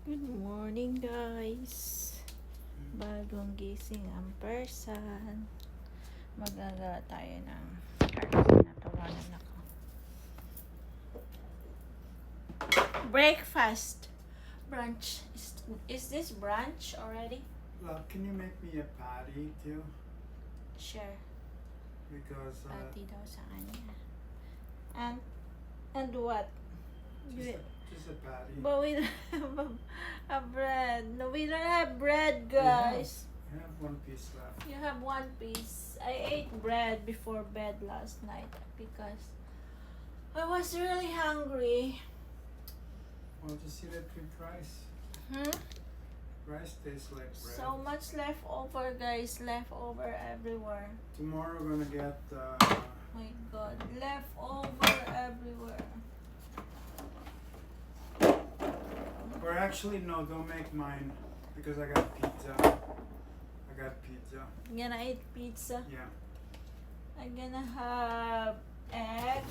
Good morning, guys. Bagong gising ang person. Magagawa tayo ng natawanan ako. Breakfast. Brunch. Is this brunch already? Love, can you make me a patty too? Sure. Because Pati daw sa kanya. And what? just a patty. But we don't have a bread. No, we don't have bread, guys. I have one piece left. You have one piece. I ate bread before bed last night because I was really hungry. Well, just eat it with rice. Rice tastes like bread. So much leftover, guys. Leftover everywhere. Tomorrow we're gonna get My God, leftover everywhere. or actually no, don't make mine because I got pizza. I'm gonna eat pizza. Yeah. I'm gonna have egg,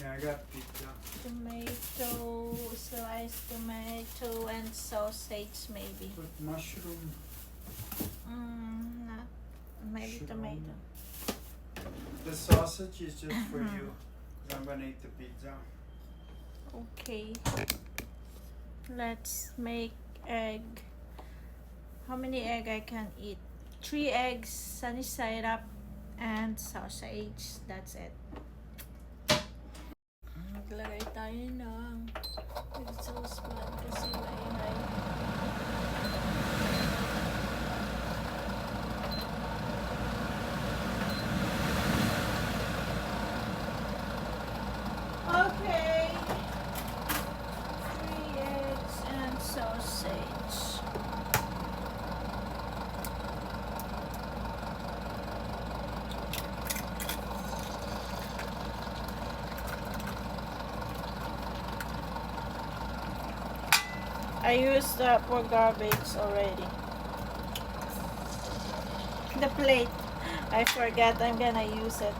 Yeah, I got pizza. tomato, sliced tomato, and sausage maybe. With mushroom. Not maybe Sure. tomato. The sausage is just for you. 'Cause I'm gonna eat the pizza. Okay. Let's make egg. How many egg I can eat? 3 eggs, sunny side up, and sausage. That's it. Maglagay tayo ng sauce pan kasi maingay. Okay. 3 eggs and sausage. I used that for garbage already. The plate. I forgot I'm gonna use it.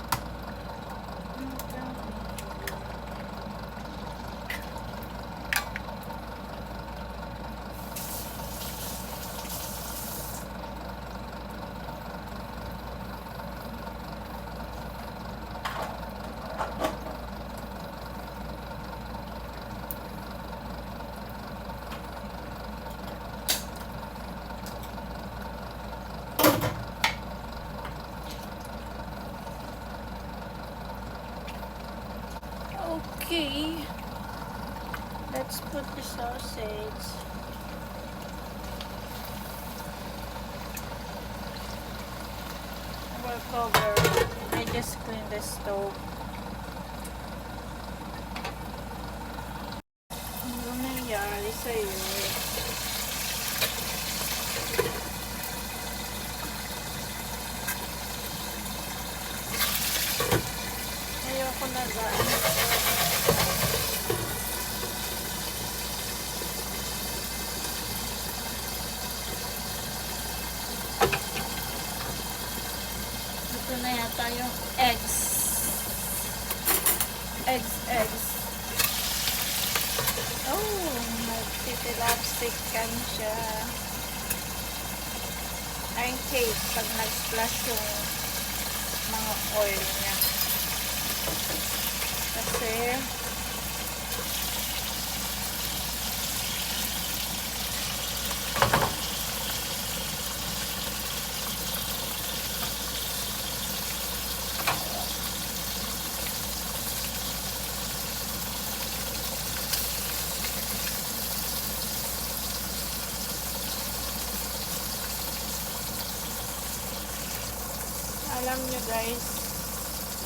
Okay, let's put the sausage. I will cover. I just cleaned the stove. Ano nangyari sa'yo? Ayoko na gaan. Ito na yata yung eggs. Eggs. Oh, nagtitilapstick kan siya. Ay, cake pag nag-splash yung mga oil niya. Kasi alam nyo guys,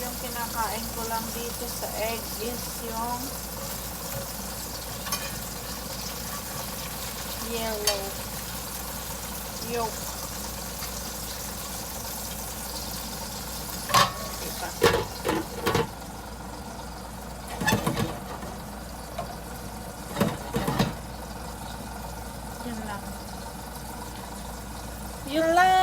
yung kinakain ko lang dito sa egg is yung yellow yolk. Diba? Yun lang. Yun lang.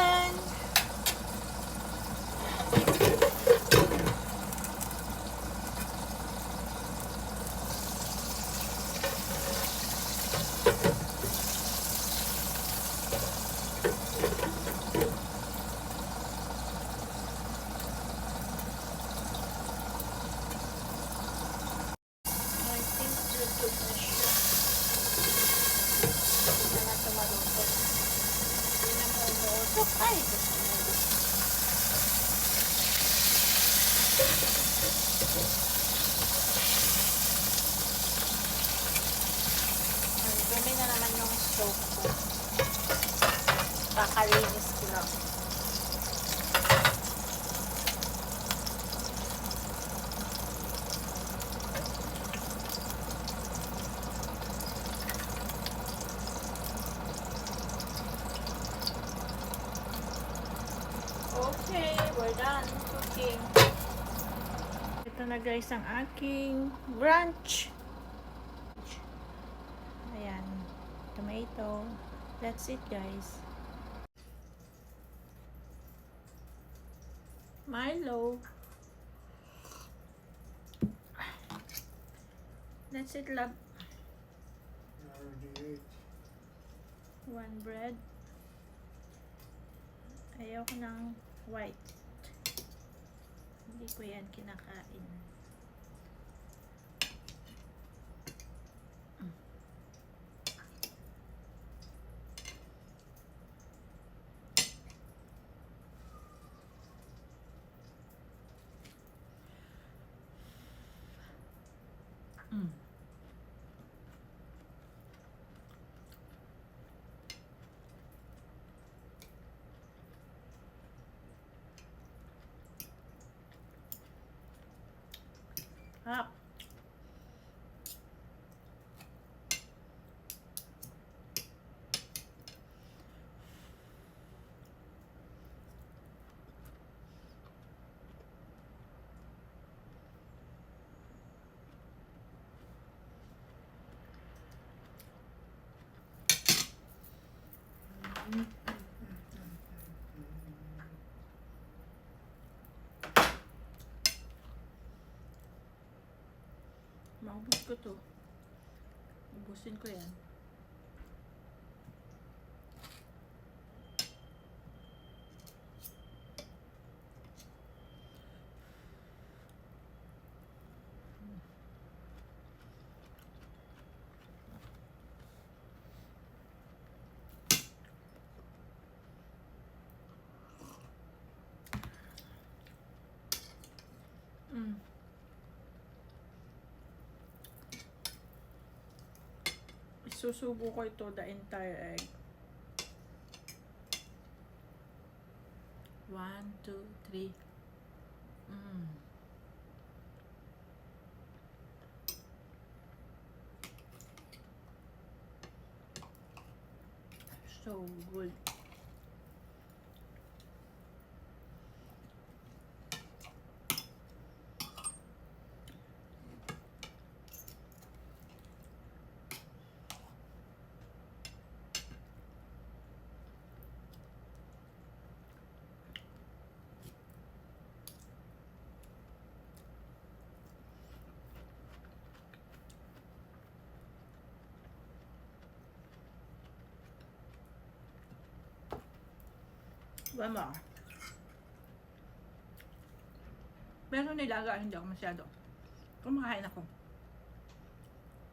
Marami na naman yung stove ko. Kakalinis ko lang. Okay, we're done cooking. Ito na guys ang aking brunch. Ayan, tomato. That's it guys. Milo. That's it, love. I already ate. One bread. Ayaw ko ng white. Hindi ko yan kinakain. Up. Maubos ko to. Ubusin ko yan. Susubo ko ito, the entire egg. 1, 2, 3. So good. One more. Pero nilaga hindi ako masyado. Kumakain ako.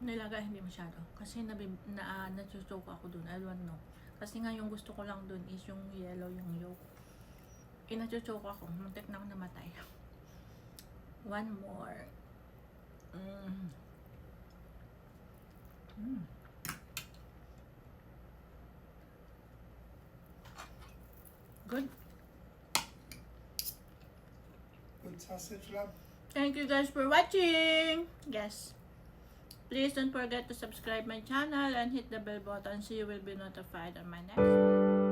Nilaga hindi masyado. Kasi natsutsok ako dun. I don't know. Kasi nga yung gusto ko lang dun is yung yellow, yung yolk. Natsutsok ako. Muntik na ako namatay. One more. Good. Good sausage, love. Thank you guys for watching. Yes. Please don't forget to subscribe my channel and hit the bell button so you will be notified on my next video.